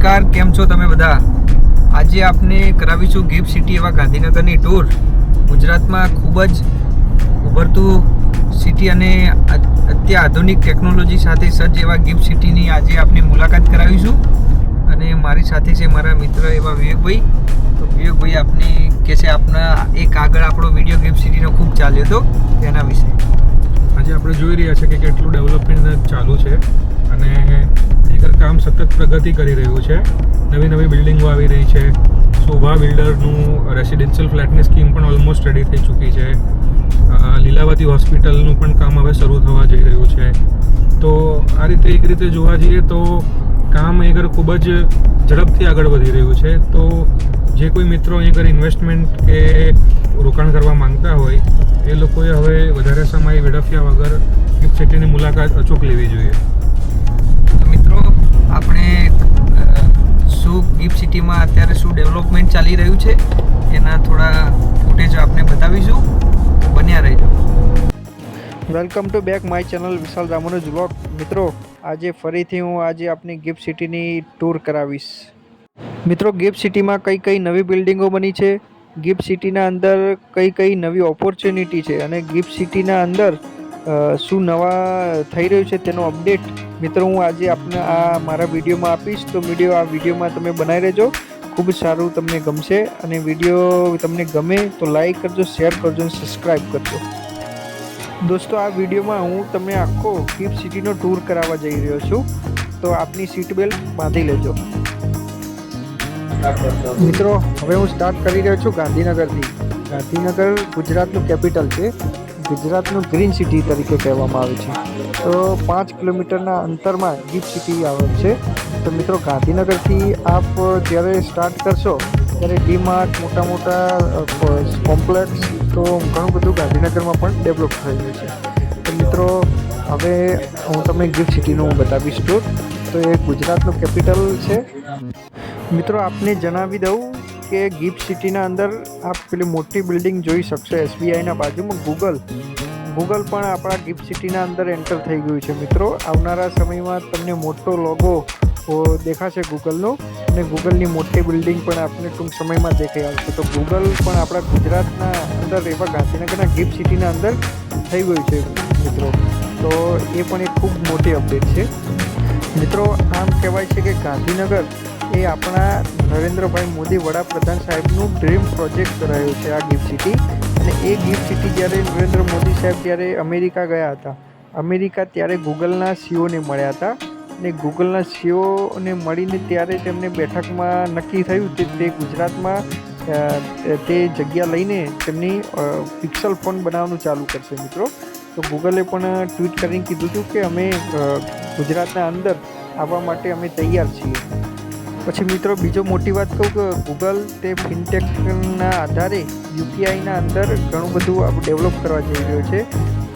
નમસ્કાર, કેમ છો તમે બધા? આજે આપણે કરાવીશું ગિફ્ટ સિટી એવા ગાંધીનગરની ટૂર. ગુજરાતમાં ખૂબ જ ઉભરતું સિટી અને અત્યાધુનિક ટેકનોલોજી સાથે સજ્જ એવા ગિફ્ટ સિટીની આજે આપણે મુલાકાત કરાવીશું. અને મારી સાથે છે મારા મિત્ર એવા વિવેકભાઈ. તો વિવેકભાઈ આપને કહેશે આપના એક આગળ આપણો વિડીયો ગિફ્ટ સિટીનો ખૂબ ચાલ્યો હતો તેના વિશે. આજે આપણે જોઈ રહ્યા છે કે કેટલું ડેવલપમેન્ટ ચાલુ છે અને કામ સતત પ્રગતિ કરી રહ્યું છે. નવી નવી બિલ્ડિંગો આવી રહી છે. શોભા બિલ્ડરનું રેસિડેન્શિયલ ફ્લેટની સ્કીમ પણ ઓલમોસ્ટ રેડી થઈ ચૂકી છે. લીલાવતી હોસ્પિટલનું પણ કામ હવે શરૂ થવા જઈ રહ્યું છે. તો આ રીતે એક રીતે જોવા જઈએ તો કામ અહીં ખૂબ જ ઝડપથી આગળ વધી રહ્યું છે. તો જે કોઈ મિત્રો અહીં આગળ ઇન્વેસ્ટમેન્ટ કે રોકાણ કરવા માંગતા હોય એ લોકોએ હવે વધારે સમય વેડફ્યા વગર ગિફ્ટ સિટીની મુલાકાત અચૂક લેવી જોઈએ. આપણે શું ગિફ્ટ સિટીમાં અત્યારે શું ડેવલપમેન્ટ ચાલી રહ્યું છે એના થોડા ફૂટેજ આપણે બતાવીશું. બન્યા રહેજો. Welcome to back my channel Vishal Ramanuj vlog. મિત્રો આજે ફરીથી હું આપની ગિફ્ટ સિટીની ટૂર કરાવીશ. મિત્રો ગિફ્ટ સિટીમાં કઈ નવી બિલ્ડિંગો બની છે, ગિફ્ટ સિટીના અંદર કઈ નવી ઓપોર્ચ્યુનિટી છે અને ગિફ્ટ સિટીના અંદર શું નવા થઈ રહ્યું છે તેનો અપડેટ મિત્રો હું આજે આપને આ મારા વિડીયોમાં આપીશ. તો આ વિડીયોમાં તમે બનાવી રહેજો. ખૂબ સારું તમને ગમશે અને વિડીયો તમને ગમે તો લાઈક કરજો, શેર કરજો અને સબસ્ક્રાઈબ કરજો. દોસ્તો આ વિડીયોમાં હું તમને આખો ગિફ્ટ સિટીનો ટૂર કરાવવા જઈ રહ્યો છું. તો આપની સીટ બેલ્ટ બાંધી લેજો. મિત્રો હવે હું સ્ટાર્ટ કરી રહ્યો છું ગાંધીનગરથી. ગાંધીનગર ગુજરાતનું કેપિટલ છે. ગુજરાતનું ગ્રીન સિટી તરીકે કહેવામાં આવે છે. તો 5 કિલોમીટરના અંતરમાં ગિફ્ટ સિટી આવે છે. તો મિત્રો ગાંધીનગરથી આપ જ્યારે સ્ટાર્ટ કરશો ત્યારે ડીમાર્ટ, મોટા કોમ્પ્લેક્સ તો ઘણું બધું ગાંધીનગરમાં પણ ડેવલપ થઈ રહ્યું છે. તો મિત્રો હવે હું તમને ગિફ્ટ સિટીનું બતાવીશ ટૂર. તો એ ગુજરાતનું કેપિટલ છે. મિત્રો આપને જણાવી દઉં કે ગિફ્ટ સિટીના અંદર આપ પેલી મોટી બિલ્ડિંગ જોઈ શકશો. SBIના બાજુમાં ગૂગલ પણ આપણા ગિફ્ટ સિટીના અંદર એન્ટર થઈ ગયું છે. મિત્રો આવનારા સમયમાં તમને મોટો લોગો દેખાશે ગૂગલનો અને ગૂગલની મોટી બિલ્ડિંગ પણ આપને ટૂંક સમયમાં દેખાઈ આવશે. તો ગૂગલ પણ આપણા ગુજરાતના અંદર એવા ગાંધીનગરના ગિફ્ટ સિટીના અંદર થઈ ગયું છે મિત્રો. તો એ પણ એક ખૂબ મોટી અપડેટ છે મિત્રો. આમ કહેવાય છે કે ગાંધીનગર એ આપણા નરેન્દ્રભાઈ મોદી વડાપ્રધાન સાહેબનું ડ્રીમ પ્રોજેક્ટ રહ્યો છે આ ગિફ્ટ સિટી. અને એ ગિફ્ટ સિટી જ્યારે નરેન્દ્ર મોદી સાહેબ જ્યારે અમેરિકા ગયા હતા, ત્યારે ગૂગલના CEOને મળ્યા હતા અને ગૂગલના CEOને મળીને ત્યારે તેમને બેઠકમાં નક્કી થયું કે તે ગુજરાતમાં તે જગ્યા લઈને તેમની પિક્સેલ ફોન બનાવવાનું ચાલુ કરશે મિત્રો. તો ગૂગલે પણ ટ્વીટ કરીને કીધું હતું કે અમે ગુજરાતના અંદર આવવા માટે અમે તૈયાર છીએ. પછી મિત્રો બીજો મોટી વાત કહું કે ગૂગલ તે ફિનટેકના આધારે UPIના અંદર ઘણું બધું ડેવલપ કરવા જઈ રહ્યો છે.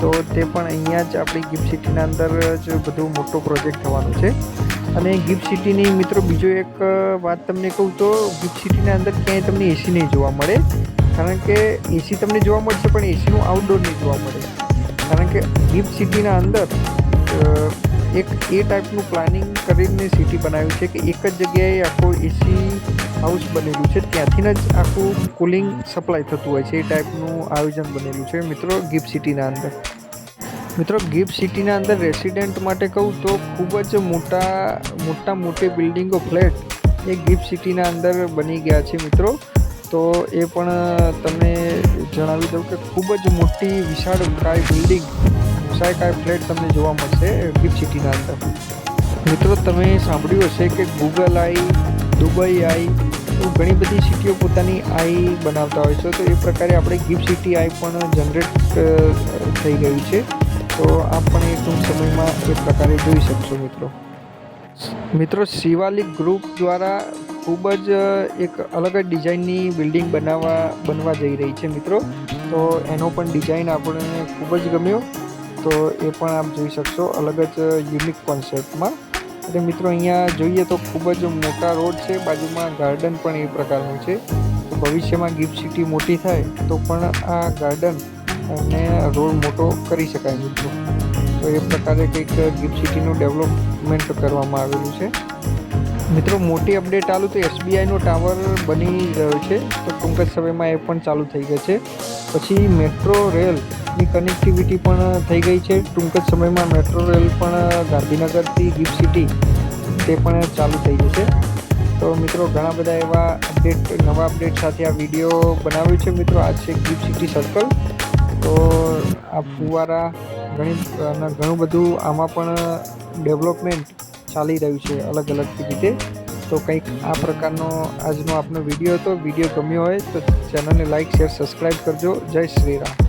તો તે પણ અહીંયા જ આપણી ગિફ્ટ સિટીના અંદર જ બધું મોટો પ્રોજેક્ટ થવાનો છે. અને ગિફ્ટ સિટીની મિત્રો બીજો એક વાત તમને કહું તો ગિફ્ટ સિટીના અંદર ક્યાંય તમને AC નહીં જોવા મળે. કારણ કે AC તમને જોવા મળશે પણ ACનું આઉટડોર નહીં જોવા મળે. કારણ કે ગિફ્ટ સિટીના અંદર એક એ ટાઈપનું પ્લાનિંગ કરીને સિટી બનાવ્યું છે કે એક જ જગ્યાએ આખો AC હાઉસ બનેલું છે. ત્યાંથી જ આખું કુલિંગ સપ્લાય થતું હોય છે. એ ટાઈપનું આયોજન બનેલું છે મિત્રો ગિફ્ટ સિટીના અંદર. મિત્રો ગિફ્ટ સિટીના અંદર રેસિડેન્ટ માટે કહું તો ખૂબ જ મોટી બિલ્ડિંગો, ફ્લેટ એ ગિફ્ટ સિટીના અંદર બની ગયા છે મિત્રો. તો એ પણ તમને જણાવી દઉં કે ખૂબ જ મોટી વિશાળકાય બિલ્ડિંગ, વિશાળકાય ફ્લેટ તમને જોવા મળશે ગિફ્ટ સિટીના અંદર. મિત્રો તમે સાંભળ્યું હશે કે ગૂગલ આઈ, દુબઈ આઈ, તો ઘણી બધી સિટીઓ પોતાની આઈ બનાવતા હોય છે. તો એ પ્રકારે આપણે ગિફ્ટ સિટી આઈ પણ જનરેટ થઈ ગયું છે. તો આપ પણ એ ટૂંક સમયમાં એ પ્રકારે જોઈ શકશો મિત્રો. શિવાલિક ગ્રુપ દ્વારા ખૂબ જ એક અલગ જ ડિઝાઇનની બિલ્ડિંગ બનવા જઈ રહી છે મિત્રો. તો એનો પણ ડિઝાઇન આપણને ખૂબ જ ગમ્યો. તો એ પણ આપ જોઈ શકશો અલગ જ યુનિક કોન્સેપ્ટમાં. અને મિત્રો અહીંયા જોઈએ તો ખૂબ જ મોટા રોડ છે, બાજુમાં ગાર્ડન પણ એ પ્રકારનું છે. તો ભવિષ્યમાં ગિફ્ટ સિટી મોટી થાય તો પણ આ ગાર્ડન અને રોડ મોટો કરી શકાય મિત્રો. તો એ પ્રકારે કંઈક ગિફ્ટ સિટીનું ડેવલપમેન્ટ કરવામાં આવેલું છે. મિત્રો મોટી અપડેટ આલું તો SBIનો ટાવર બની રહ્યો છે, તો ટૂંક જ સમયમાં એ પણ ચાલુ થઈ ગયો છે. પછી મેટ્રો રેલની કનેક્ટિવિટી પણ થઈ ગઈ છે. ટૂંક જ સમયમાં મેટ્રો રેલ પણ ગાંધીનગરથી ગિફ્ટ સિટી તે પણ ચાલુ થઈ જશે. તો મિત્રો ઘણા બધા એવા નવા અપડેટ સાથે આ વિડીયો બનાવ્યો છે. મિત્રો આ છે ગિફ્ટ સિટી સર્કલ. તો આ ફુવારા ઘણું બધું આમાં પણ ડેવલપમેન્ટ ચાલી રહ્યું છે અલગ રીતે. તો કંઈક આ પ્રકારનો આજનો આપનો વિડીયો હતો. વિડીયો ગમ્યો હોય તો ચેનલને લાઇક, શેર, સબસ્ક્રાઈબ કરજો. જય શ્રી રામ.